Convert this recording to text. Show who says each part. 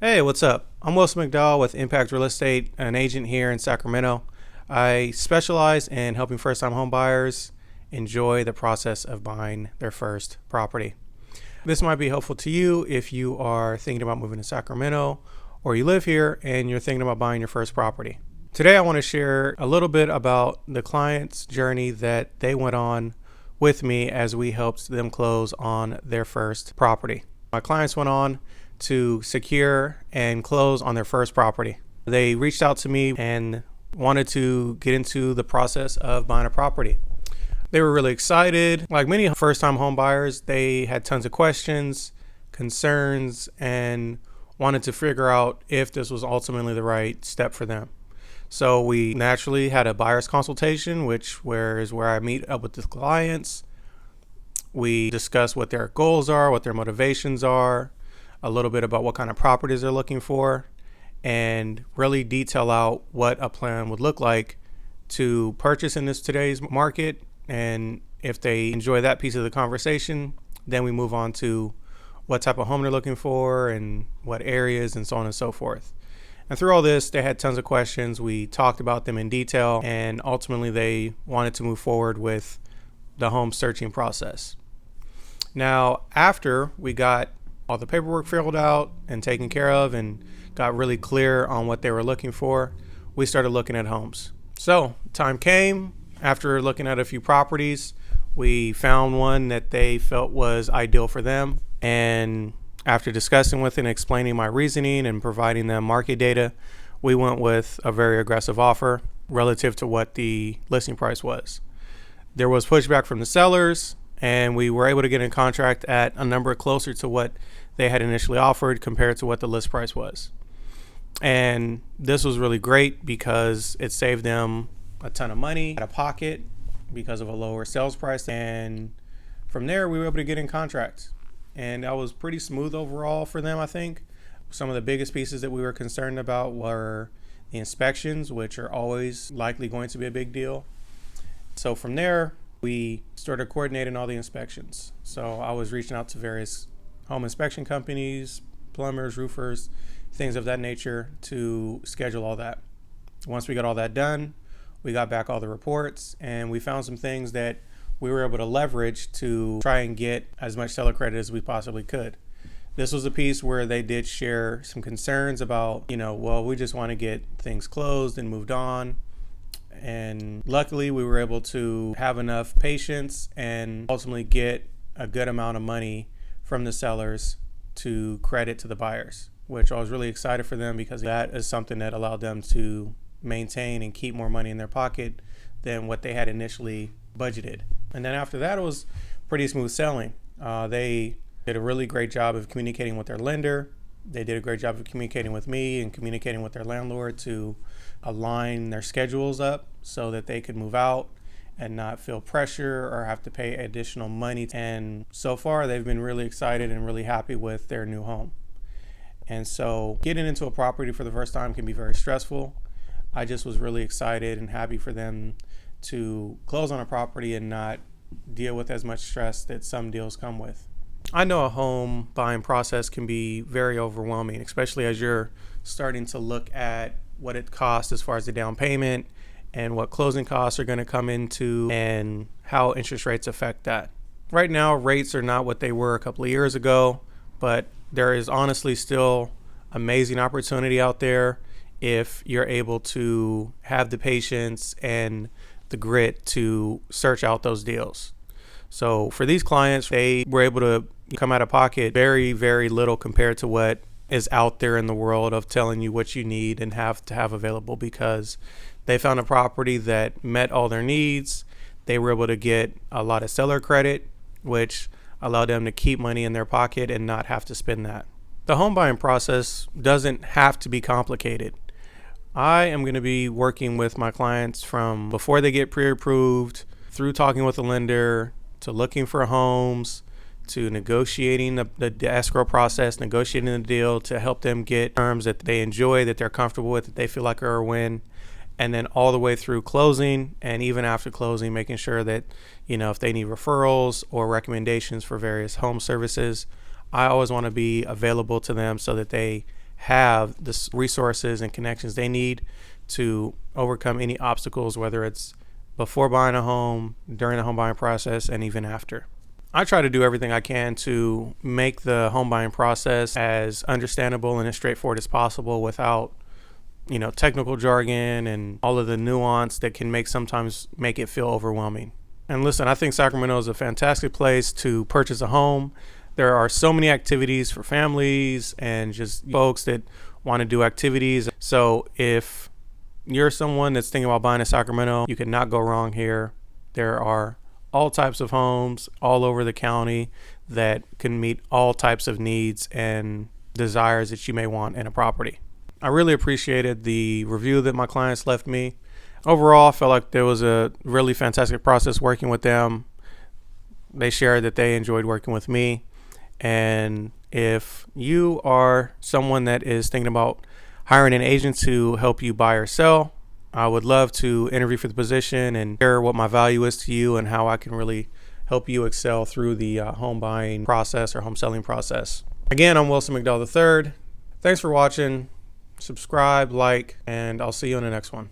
Speaker 1: Hey, what's up? I'm Wilson McDowell with Impact Real Estate, an agent here in Sacramento. I specialize in helping first-time home buyers enjoy the process of buying their first property. This might be helpful to you if you are thinking about moving to Sacramento or you live here and you're thinking about buying your first property. Today, I want to share a little bit about the client's journey that they went on with me as we helped them close on their first property. My clients went on to secure and close on their first property. They reached out to me and wanted to get into the process of buying a property. They were really excited. Like many first-time home buyers, they had tons of questions, concerns, and wanted to figure out if this was ultimately the right step for them. So we naturally had a buyer's consultation, which is where I meet up with the clients. We discuss what their goals are, what their motivations are, a little bit about what kind of properties they're looking for, and really detail out what a plan would look like to purchase in today's market. And if they enjoy that piece of the conversation, then we move on to what type of home they're looking for and what areas and so on and so forth. And through all this, they had tons of questions. We talked about them in detail, and ultimately they wanted to move forward with the home searching process. Now, after we got all the paperwork filled out and taken care of and got really clear on what they were looking for, we started looking at homes. So time came. After looking at a few properties, we found one that they felt was ideal for them. And after discussing with and explaining my reasoning and providing them market data, we went with a very aggressive offer relative to what the listing price was. There was pushback from the sellers, and we were able to get in contract at a number closer to what they had initially offered compared to what the list price was. And this was really great because it saved them a ton of money out of pocket because of a lower sales price. And from there, we were able to get in contract. And that was pretty smooth overall for them, I think. Some of the biggest pieces that we were concerned about were the inspections, which are always likely going to be a big deal. So from there, we started coordinating all the inspections. So I was reaching out to various home inspection companies, plumbers, roofers, things of that nature to schedule all that. Once we got all that done, we got back all the reports, and we found some things that we were able to leverage to try and get as much seller credit as we possibly could. This was a piece where they did share some concerns about, we just want to get things closed and moved on. And luckily, we were able to have enough patience and ultimately get a good amount of money from the sellers to credit to the buyers, which I was really excited for them because that is something that allowed them to maintain and keep more money in their pocket than what they had initially budgeted. And then after that, it was pretty smooth selling. They did a really great job of communicating with their lender. They did a great job of communicating with me and communicating with their landlord to align their schedules up so that they could move out and not feel pressure or have to pay additional money. And so far, they've been really excited and really happy with their new home. And so getting into a property for the first time can be very stressful. I just was really excited and happy for them to close on a property and not deal with as much stress that some deals come with. I know a home buying process can be very overwhelming, especially as you're starting to look at what it costs as far as the down payment and what closing costs are going to come into and how interest rates affect that. Right now, rates are not what they were a couple of years ago, but there is honestly still amazing opportunity out there if you're able to have the patience and the grit to search out those deals. So for these clients, they were able to come out of pocket very, very little compared to what is out there in the world of telling you what you need and have to have available, because they found a property that met all their needs. They were able to get a lot of seller credit, which allowed them to keep money in their pocket and not have to spend that. The home buying process doesn't have to be complicated. I am going to be working with my clients from before they get pre-approved, through talking with the lender, to looking for homes, to negotiating the escrow process, negotiating the deal to help them get terms that they enjoy, that they're comfortable with, that they feel like are a win. And then all the way through closing, and even after closing, making sure that, if they need referrals or recommendations for various home services, I always want to be available to them so that they have the resources and connections they need to overcome any obstacles, whether it's before buying a home, during the home buying process, and even after. I try to do everything I can to make the home buying process as understandable and as straightforward as possible without, technical jargon and all of the nuance that can sometimes make it feel overwhelming. And listen, I think Sacramento is a fantastic place to purchase a home. There are so many activities for families and just folks that want to do activities. So if you're someone that's thinking about buying in Sacramento, you cannot go wrong here. There are all types of homes all over the county that can meet all types of needs and desires that you may want in a property. I really appreciated the review that my clients left me. Overall, I felt like there was a really fantastic process working with them. They shared that they enjoyed working with me. And if you are someone that is thinking about hiring an agent to help you buy or sell, I would love to interview for the position and share what my value is to you and how I can really help you excel through the home buying process or home selling process. Again, I'm Wilson McDowell III. Thanks for watching. Subscribe, like, and I'll see you in the next one.